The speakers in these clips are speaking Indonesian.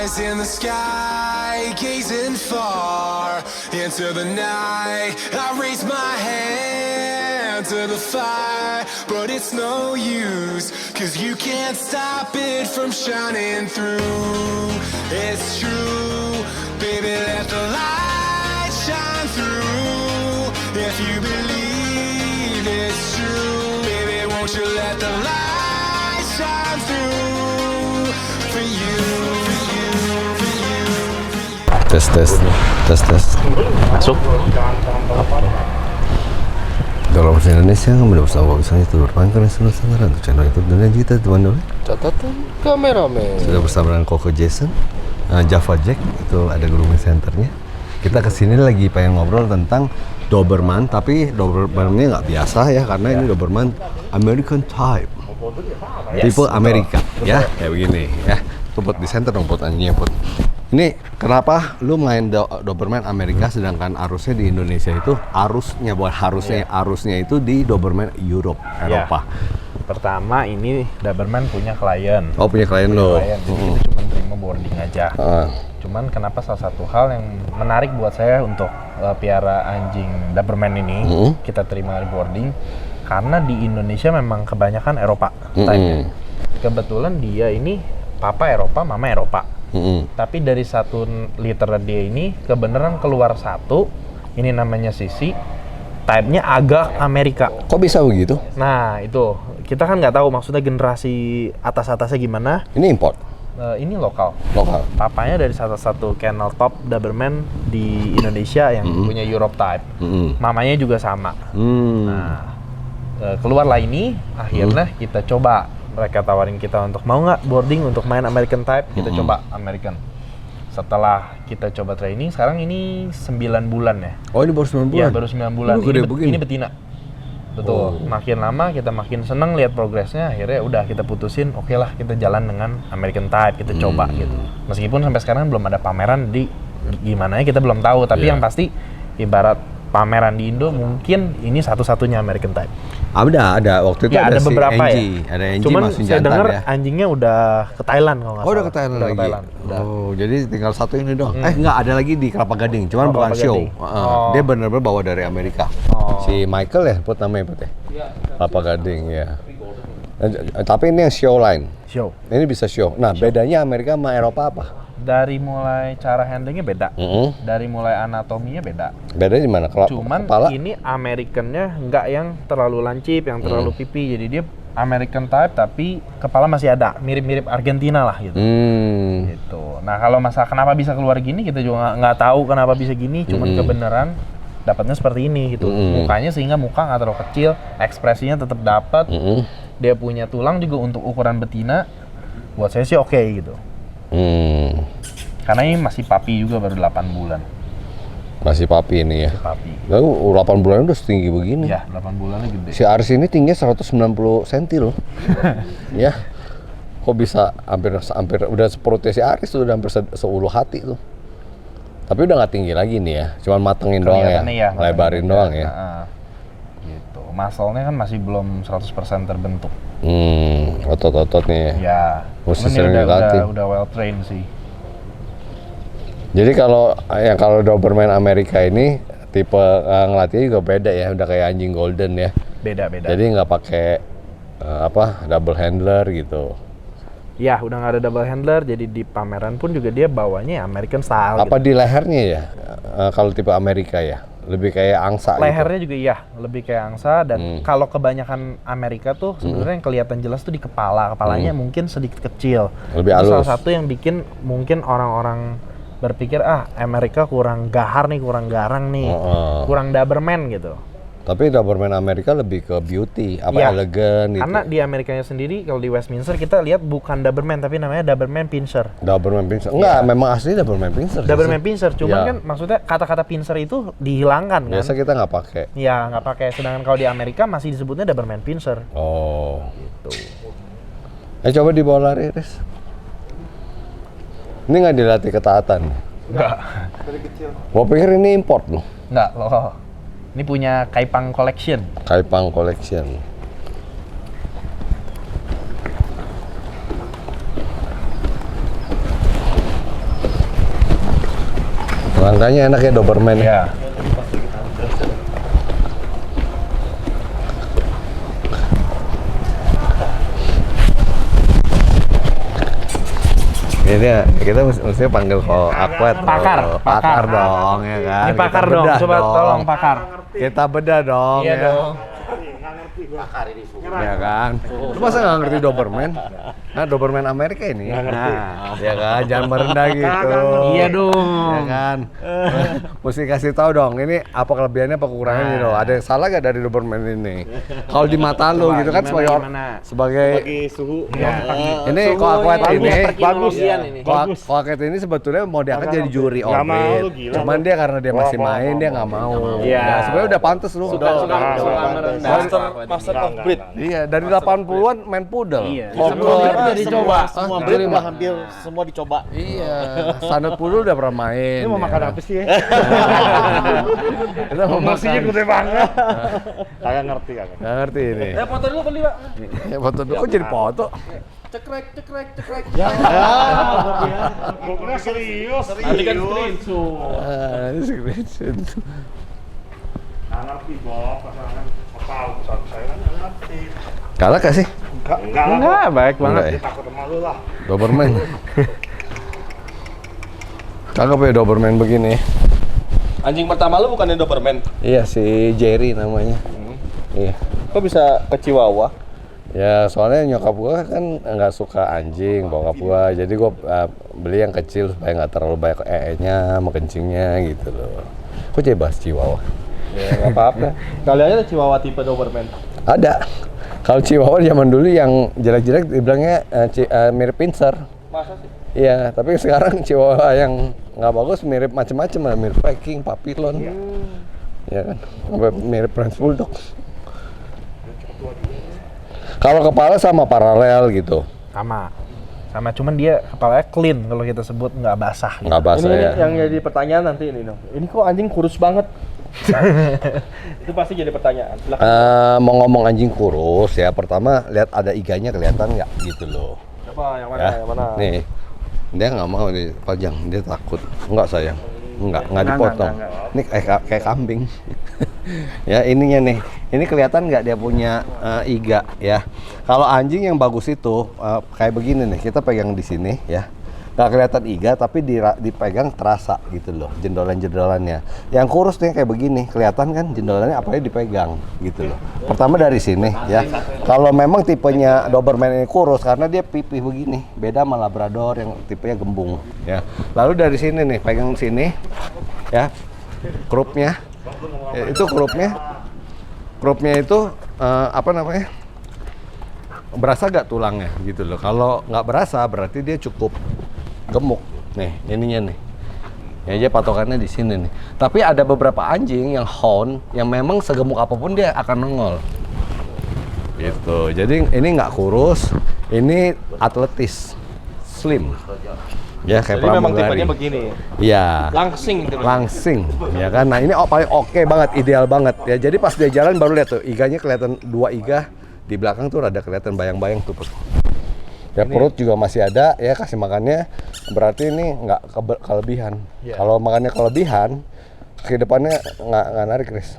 eyes in the sky, gazing far into the night. I raise my hand to the fire, but it's no use, 'cause you can't stop it from shining through. It's true, baby, let the light shine through. If you believe it's true, baby, won't you let the light shine through for you, for you, for you, for you. Tes. Masuk. Dalam bahasa Indonesia, kemudian bersama misalnya itu berpangkat dan seluruh untuk channel YouTube dan kita teman-teman. Catatan kameramen. Sudah bersama dengan Koko Jason, Java Jack itu ada grooming centernya. Kita kesini lagi pengen ngobrol tentang Doberman, tapi Doberman-nya nggak biasa ya, karena ini Doberman American Type, tipe Amerika, ya kayak begini ya. Tuh Put, di center dong Put, anjingnya Put. Ini kenapa lu main Doberman Amerika sedangkan arusnya di Indonesia itu arusnya itu di Doberman Eropa. Pertama ini Doberman punya klien. Oh, punya klien lo. Jadi kita cuma terima boarding aja. Cuman kenapa salah satu hal yang menarik buat saya untuk piara anjing Doberman ini kita terima di boarding karena di Indonesia memang kebanyakan Eropa type-nya. Kebetulan dia ini papa Eropa, mama Eropa. Tapi dari satu liter dia ini kebenaran keluar satu, ini namanya Sisi, type-nya agak Amerika. Kok bisa begitu? Nah itu kita kan nggak tahu maksudnya generasi atasnya gimana. Ini import? Ini lokal. Papanya dari salah satu kennel top Doberman di Indonesia yang punya Europe type. Mamanya juga sama. Nah keluarlah ini, akhirnya kita coba. Mereka tawarin kita untuk mau nggak boarding untuk main American type, kita coba American. Setelah kita coba training, sekarang ini 9 bulan ya. Oh, ini baru 9 bulan? Iya, baru 9 bulan. Ini betina. Betul. Makin lama kita makin seneng lihat progresnya, akhirnya udah kita putusin, oke lah kita jalan dengan American type, kita coba gitu. Meskipun sampai sekarang belum ada pameran di gimana ya kita belum tahu, tapi yang pasti ibarat pameran di Indo mungkin ini satu-satunya American type. Ada waktu itu ya, ada si beberapa Angie. ya. Ada Angie. Cuman masih saya dengar ya. anjingnya udah ke Thailand kalau nggak salah. Udah ke Thailand lagi. Udah. Oh, jadi tinggal satu ini doang. Nggak, ada lagi di Kelapa Gading, cuman bukan Kelapa show. Gading. Dia benar-benar bawa dari Amerika. Si Michael ya, Put namanya Put ya. Kelapa Gading ya. Tapi ini yang show line. Show. Ini bisa show. Nah, bedanya Amerika sama Eropa apa? Dari mulai cara handlingnya beda, dari mulai anatominya beda. Bedanya di mana? Cuman kepala? Ini Americannya nggak yang terlalu lancip, yang terlalu pipi. Jadi dia American type tapi kepala masih ada, mirip-mirip Argentina lah gitu. Gitu. Nah kalau masalah kenapa bisa keluar gini kita juga nggak tahu kenapa bisa gini. Cuman kebenaran dapatnya seperti ini gitu. Mukanya sehingga muka nggak terlalu kecil, ekspresinya tetap dapat. Dia punya tulang juga untuk ukuran betina. Buat saya sih oke gitu. Karena ini masih papi juga, baru 8 bulan. Masih papi ini ya? Masih papi. Lalu 8 bulan udah setinggi begini? Ya, 8 bulannya gede. Si Aris ini tingginya 190 cm loh. Ya, kok bisa hampir udah seperutnya si Aris tuh, udah hampir seuluh hati tuh. Tapi udah nggak tinggi lagi nih ya, cuman matengin doang ya, lebarin doang ya. Gitu. Muscle-nya kan masih belum 100% terbentuk. Otot-ototnya ya. Mesti sering dilatih. Udah well trained sih. Jadi kalau Doberman Amerika ini tipe ngelatihnya juga beda ya, udah kayak anjing golden ya. Beda. Jadi nggak pakai double handler gitu. Ya, udah nggak ada double handler, jadi di pameran pun juga dia bawanya American style. Apa gitu. di lehernya ya? Kalau tipe Amerika ya? Lebih kayak angsa. Lehernya gitu. juga iya, lebih kayak angsa. Dan kalau kebanyakan Amerika tuh sebenarnya yang kelihatan jelas tuh di kepalanya mungkin sedikit kecil. Lebih itu halus. salah satu yang bikin mungkin orang-orang berpikir Amerika kurang gahar nih, kurang garang nih, kurang Doberman gitu. Tapi Doberman Amerika lebih ke beauty, elegan gitu. Karena di Amerikanya sendiri, kalau di Westminster kita lihat bukan Doberman, tapi namanya Doberman Pinscher. Doberman Pinscher? Enggak, memang asli Doberman Pinscher. Doberman Pinscher, cuman kan maksudnya kata-kata Pinscher itu dihilangkan kan? Biasa kita nggak pakai. Iya, nggak pakai. Sedangkan kalau di Amerika masih disebutnya Doberman Pinscher. Oh. Gitu. Coba dibawa lari, Riz. Ini nggak dilatih ketaatan? Nggak. Dari kecil. Gua pikir ini import loh. Nggak loh. Ini punya Kaipang Collection. Kaipang Collection. Rangkanya enak ya Doberman. Ya. Ini ya, kita mestinya panggil kok Aquat. Pakar dong ya kan. Ini pakar Kita dong. bedah Coba tolong pakar. Kita bedah dong. Iya ya. dong. Ya kan. Lu masa nggak ngerti Doberman? Nah, Doberman Amerika ini. Nah, ya kan, jangan merendah gitu. Iya dong. Ya kan. Mesti kasih tahu dong, ini apa kelebihannya apa kekurangannya dong. Ada yang salah gak dari Doberman ini? Kalau di mata lu gitu kan sebagai suhu. ini kok Aquat ini bagus Aquat ini sebetulnya mau diangkat jadi juri Nggak mau orbit. lu, gila Cuman dia karena dia masih main dia nggak mau. Iya. Nah, sebenarnya udah pantas lu. master of breed. Iya, dari 80-an main poodle. Iya. Cocker. Udah dicoba. Semua breed udah hampir semua dicoba. Iya, standar poodle udah pernah main. Ini mau ya. makan apa sih ya? Kita mau makan. gede banget. Kagak ngerti kagak. Nggak ngerti ini. Foto dulu kali, Pak. Ya, foto dulu. Kok jadi foto? Cekrek. Gua kira serius. Nanti kan screenshot. Ini screenshot. Nggak ngerti, Bob. Pasangan tahu saya kan nggak ngerti. Galak gak sih? Enggak, baik Enggak ya? Dia takut sama lu lah. Doberman. Cakep ya Doberman begini. Anjing pertama lu bukannya Doberman? Iya, si Jerry namanya. Iya. Kok bisa ke Chihuahua? Ya soalnya nyokap gua kan nggak suka anjing, bokap gua. Jadi gua beli yang kecil supaya nggak terlalu banyak nya sama kencingnya gitu loh. Kok jadi bahas Chihuahua? Ya nggak apa-apa. Kali aja Chihuahua tipe Doberman. Ada. Kalau Chihuahua zaman dulu yang jelek-jelek dibilangnya mirip pincer. Masa sih? Iya, tapi sekarang Chihuahua yang nggak bagus mirip macam-macam, mirip Peking, Papillon. Ya kan, sampai mirip French Bulldog. Kalau kepala sama paralel gitu. Sama cuman dia kepalanya clean kalau kita sebut nggak basah gitu. Nggak basah Ini ya. yang jadi pertanyaan nanti ini dong. Ini kok anjing kurus banget? Itu pasti jadi pertanyaan. Silakan. Mau ngomong anjing kurus ya, pertama lihat ada iganya kelihatan nggak gitu loh. Coba yang mana? Ya. Yang mana? Nih, dia nggak mau dipajang, dia takut. Enggak sayang, nggak dipotong. Ini kayak kambing. Ya ininya nih, ini kelihatan nggak dia punya iga ya. Kalau anjing yang bagus itu kayak begini nih, kita pegang di sini ya. Nggak kelihatan iga tapi dipegang terasa gitu loh, jendolan-jendolannya. Yang kurus nih kayak begini, kelihatan kan jendolannya apalagi dipegang gitu loh. Pertama dari sini ya. Kalau memang tipenya Doberman ini kurus karena dia pipih begini, beda sama Labrador yang tipenya gembung ya. Lalu dari sini nih, pegang sini ya, krupnya. Ya, itu krupnya itu apa namanya? Berasa gak tulangnya gitu loh. Kalau nggak berasa berarti dia cukup gemuk nih, ininya nih. Ya aja patokannya di sini nih. Tapi ada beberapa anjing yang hound yang memang segemuk apapun dia akan nongol. Gitu. Jadi ini nggak kurus, ini atletis, slim. Ya kayak Jadi memang pramugari. tipenya begini. Iya. Langsing gitu. Langsing, ya kan. Nah ini paling oke banget, ideal banget ya. Jadi pas dia jalan baru lihat tuh, iganya kelihatan 2 iga di belakang tuh rada kelihatan bayang-bayang tuh. Ya perut juga masih ada ya, kasih makannya berarti ini nggak kelebihan. Kalau makannya kelebihan, kaki depannya nggak narik, Chris.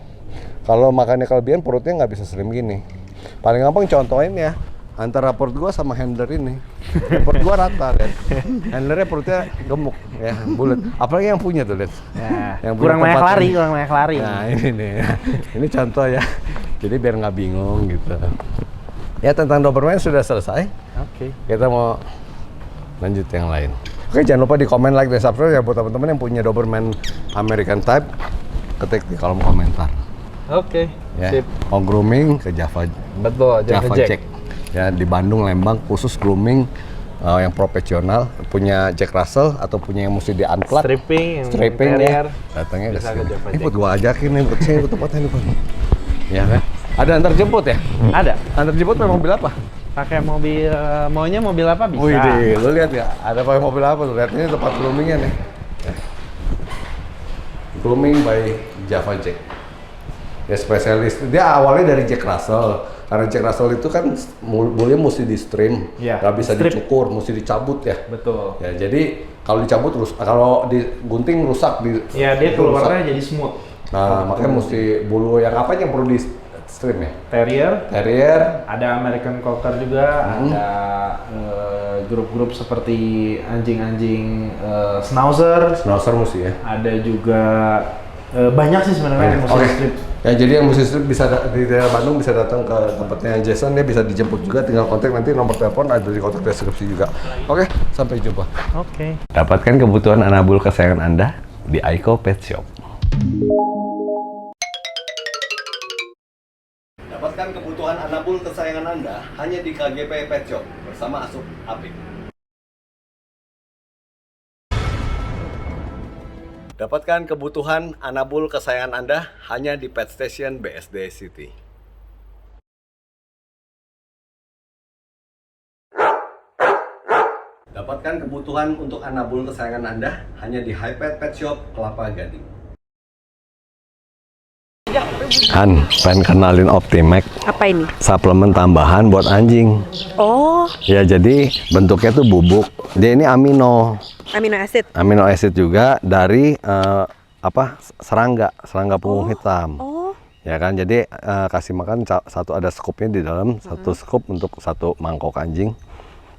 Kalau makannya kelebihan perutnya nggak bisa slim gini. Paling gampang contohin ya, antara perut gua sama handler ini. Perut gua rata, lihat. Handlernya perutnya gemuk ya, bulat. Apalagi yang punya tuh, lihat. Ya, Yang kurang punya tempat banyak lari. Nah ini nih, ini contoh ya. Jadi biar nggak bingung gitu. Ya tentang Doberman sudah selesai. Oke. Kita mau lanjut yang lain. Oke, jangan lupa di komen, like, dan subscribe ya buat teman-teman yang punya Doberman American Type. Ketik di kolom komentar. Oke. Ya. Sip. Mau grooming ke Java Betul, Java Jack. Ya di Bandung, Lembang khusus grooming yang profesional, punya Jack Russell atau punya yang mesti di unplug, Stripping ya. terrier. Datangnya ke Bisa ke sini. Java Ini Jack. buat gua ajakin nih, buat sini buat tempatnya nih, Pak. Ya kan? Ada antar jemput ya? Ada. Antar jemput pakai mobil apa? Pakai mobil, maunya mobil apa bisa? Wih deh, lu lihat ya, ada pakai mobil apa tuh? Lihat ini tempat groomingnya nih. Grooming by Java Jack. Ya spesialis. Dia awalnya dari Jack Russell, Karena Jack Russell itu kan bulunya mesti di stream, Iya, nggak bisa strip. dicukur, mesti dicabut ya. Betul. Ya jadi kalau dicabut terus, kalau digunting rusak di. Ya dia rusak. keluarnya jadi smooth. Nah makanya mesti bulu yang apa yang perlu di stream ya? Terrier. Ada American Cocker juga, ada grup-grup seperti anjing-anjing Schnauzer. Schnauzer mesti ya. Ada juga banyak sih sebenarnya yang mesti Oke. strip. Ya jadi yang mesti strip bisa di daerah Bandung bisa datang ke tempatnya Jason, dia bisa dijemput juga, tinggal kontak nanti nomor telepon ada di kotak deskripsi juga. Oke, sampai jumpa. Oke. Dapatkan kebutuhan anabul kesayangan Anda di Aiko Pet Shop. Dapatkan kebutuhan anabul kesayangan Anda hanya di KGP Pet Shop bersama Asup Apik. Dapatkan kebutuhan anabul kesayangan Anda hanya di Pet Station BSD City. Dapatkan kebutuhan untuk anabul kesayangan Anda hanya di Hypet Pet Shop Kelapa Gading. Han, pengen kenalin Optimax, Apa ini? suplemen tambahan buat anjing. Oh, Ya jadi bentuknya tuh bubuk. Dia ini amino amino acid. juga dari serangga punggung hitam. Oh, Ya kan, jadi kasih makan satu, ada skupnya di dalam, satu skup untuk satu mangkok anjing,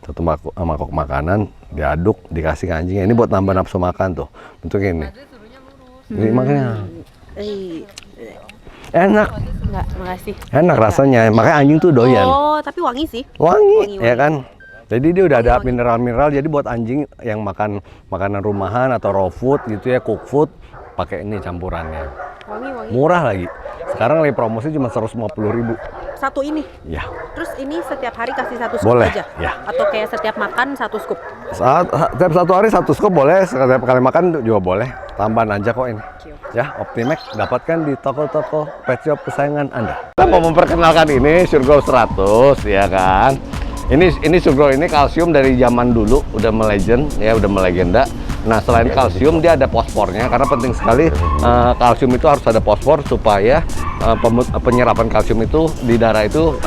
satu mangkok makanan, diaduk, dikasih ke anjing. Ini buat nambah nafsu makan tuh, bentuknya ini. Ini makanya enak, enggak, makasih. enak rasanya, makanya anjing tuh doyan. Oh, tapi wangi sih. Wangi, ya Wangi. kan. Jadi dia udah ada mineral-mineral, jadi buat anjing yang makan makanan rumahan atau raw food gitu ya, cook food, pakai ini campurannya. Wangi. Murah lagi. Sekarang lagi promosi cuma 150.000. Satu ini. Ya. Terus ini setiap hari kasih satu scoop Boleh, aja? ya. Atau kayak setiap makan satu scoop? Setiap satu hari satu scoop boleh, setiap kali makan juga boleh. Tambahan aja kok ini. Ya, Optimax dapatkan di toko-toko pet shop kesayangan Anda. Kita mau memperkenalkan ini Surgrow 100 ya kan. Ini Surgrow ini kalsium dari zaman dulu udah melegend ya, udah melegenda. Nah, selain kalsium dia ada fosfornya karena penting sekali kalsium itu harus ada fosfor supaya penyerapan kalsium itu di darah itu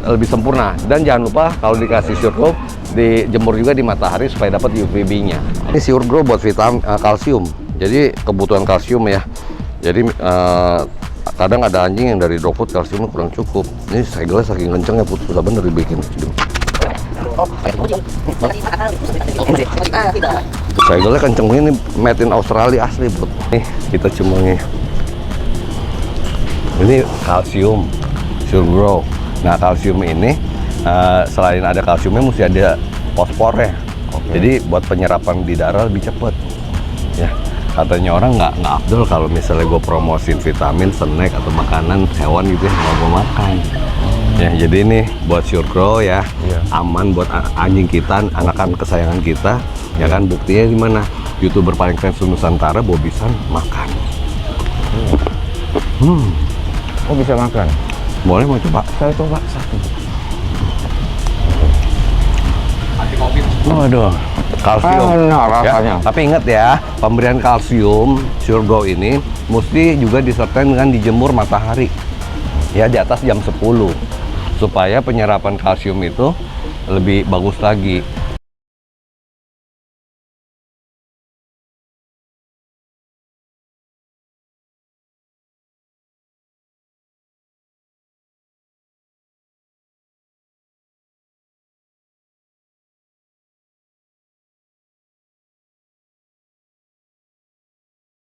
lebih sempurna. Dan jangan lupa kalau dikasih Surgrow dijemur juga di matahari supaya dapat UVB-nya. Ini Surgrow buat vitamin kalsium. Jadi kebutuhan kalsium ya. Jadi kadang ada anjing yang dari dog food kalsiumnya kurang cukup. Ini segelnya saking kencengnya susah bener dibikin. Segelnya kenceng ini made in Australia asli bro. Nih kita cemungin. Ini kalsium Surgrow. Nah kalsium ini selain ada kalsiumnya mesti ada fosfornya. Jadi buat penyerapan di darah lebih cepat. Ya. Katanya orang nggak afdol kalau misalnya gue promosin vitamin, snack atau makanan hewan gitu ya, nggak gue makan. Ya jadi ini buat Surgrow ya, aman buat anjing kita, anakan kesayangan kita. Ya kan, buktinya di mana? YouTuber paling keren Nusantara Bobisan makan. Oh bisa makan? Boleh mau coba? Saya coba satu. Waduh, kalsium. Enak rasanya. Ya, tapi ingat ya, pemberian kalsium Surgrow ini mesti juga disertai dengan dijemur matahari. Ya, di atas jam 10. Supaya penyerapan kalsium itu lebih bagus lagi.